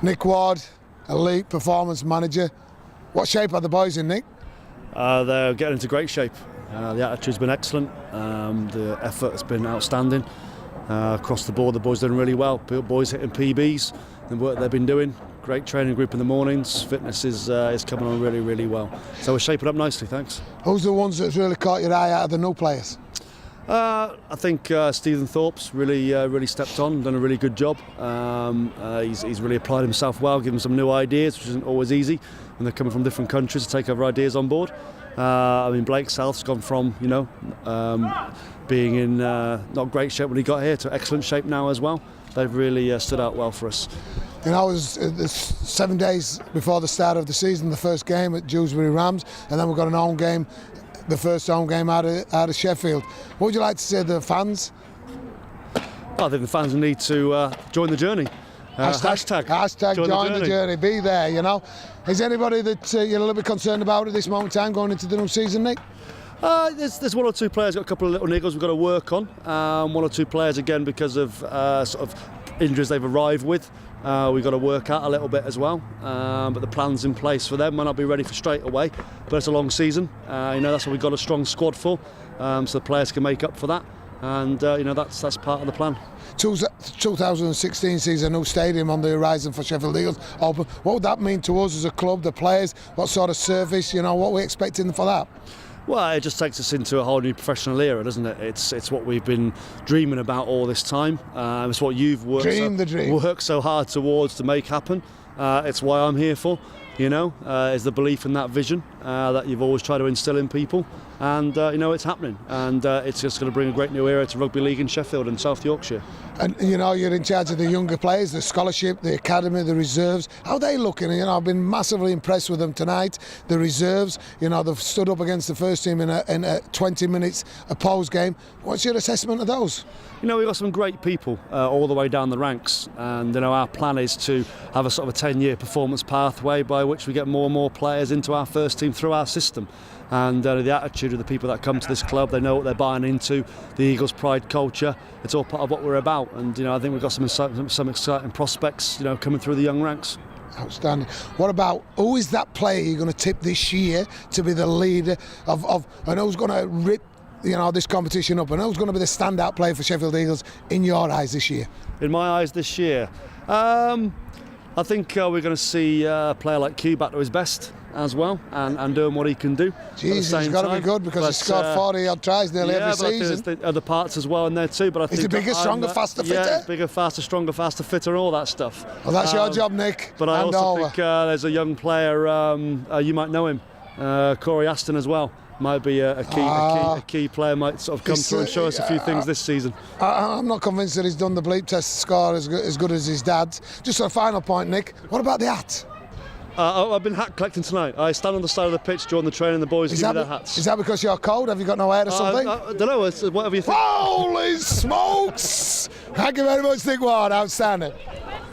Nick Ward, elite performance manager. What shape are the boys in, Nick? They're getting into great shape. The attitude's been excellent. The effort has been outstanding. Across the board, the boys are doing really well. Boys hitting PBs, the work they've been doing. Great training group in the mornings. Fitness is coming on really, really well. So we're shaping up nicely, thanks. Who's the ones that's really caught your eye out of the new players? I think Stephen Thorpe's really stepped on, done a really good job. He's really applied himself well, given some new ideas, which isn't always easy when they're coming from different countries to take other ideas on board. Blake South's gone from being in not great shape when he got here to excellent shape now as well. They've really stood out well for us. You know, it was 7 days before the start of the season, the first game at Dewsbury Rams, and then we've got an home game, the first home game out of Sheffield. What would you like to say to the fans? Well, I think the fans need to join the journey. Hashtag join the journey. Be there, you know. Is anybody that you're a little bit concerned about at this moment in time going into the new season, Nick? There's one or two players got a couple of little niggles we've got to work on. One or two players again because of sort of injuries they've arrived with. We've got to work out a little bit as well. But the plan's in place for them. Might not be ready for straight away, but it's a long season. That's what we've got a strong squad for. So the players can make up for that. And that's part of the plan. 2016 sees a new stadium on the horizon for Sheffield Eagles open. What would that mean to us as a club, the players? What sort of service, what are we expecting for that? Well, it just takes us into a whole new professional era, doesn't it? It's what we've been dreaming about all this time. It's what you've worked so hard towards to make happen. It's why I'm here for, is the belief in that vision that you've always tried to instill in people. And, it's happening. And it's just going to bring a great new era to rugby league in Sheffield and South Yorkshire. And, you're in charge of the younger players, the scholarship, the academy, the reserves. How are they looking? I've been massively impressed with them tonight. The reserves, they've stood up against the first team in a 20 minutes opposed game. What's your assessment of those? We've got some great people all the way down the ranks. And, our plan is to have a sort of a 10-year performance pathway by which we get more and more players into our first team through our system. And the attitude of the people that come to this club, they know what they're buying into, the Eagles pride culture, it's all part of what we're about. And I think we've got some exciting prospects coming through the young ranks. Outstanding. What about, who is that player you're going to tip this year to be the leader of and who's going to rip this competition up, and who's going to be the standout player for Sheffield Eagles in your eyes this year? In my eyes this year, I think we're going to see a player like Q back to his best as well, and doing what he can do. He's got to be good because he's scored 40 odd tries nearly every season. There's other parts as well in there too. But I think he's bigger, stronger, faster, fitter. Yeah, bigger, faster, stronger, faster, fitter, and all that stuff. Well, that's your job, Nick. But I also think there's a young player. You might know him, Corey Aston as well. Might be a key player. Might sort of come through and show us a few things this season. I'm not convinced that he's done the bleep test score as good as his dad. Just a final point, Nick. What about the hat? I've been hat collecting tonight. I stand on the side of the pitch during the training, the boys give me their hats. Is that because you're cold? Have you got no hair or something? I don't know, whatever you think. Holy smokes! Thank you very much, Nick Ward. Outstanding.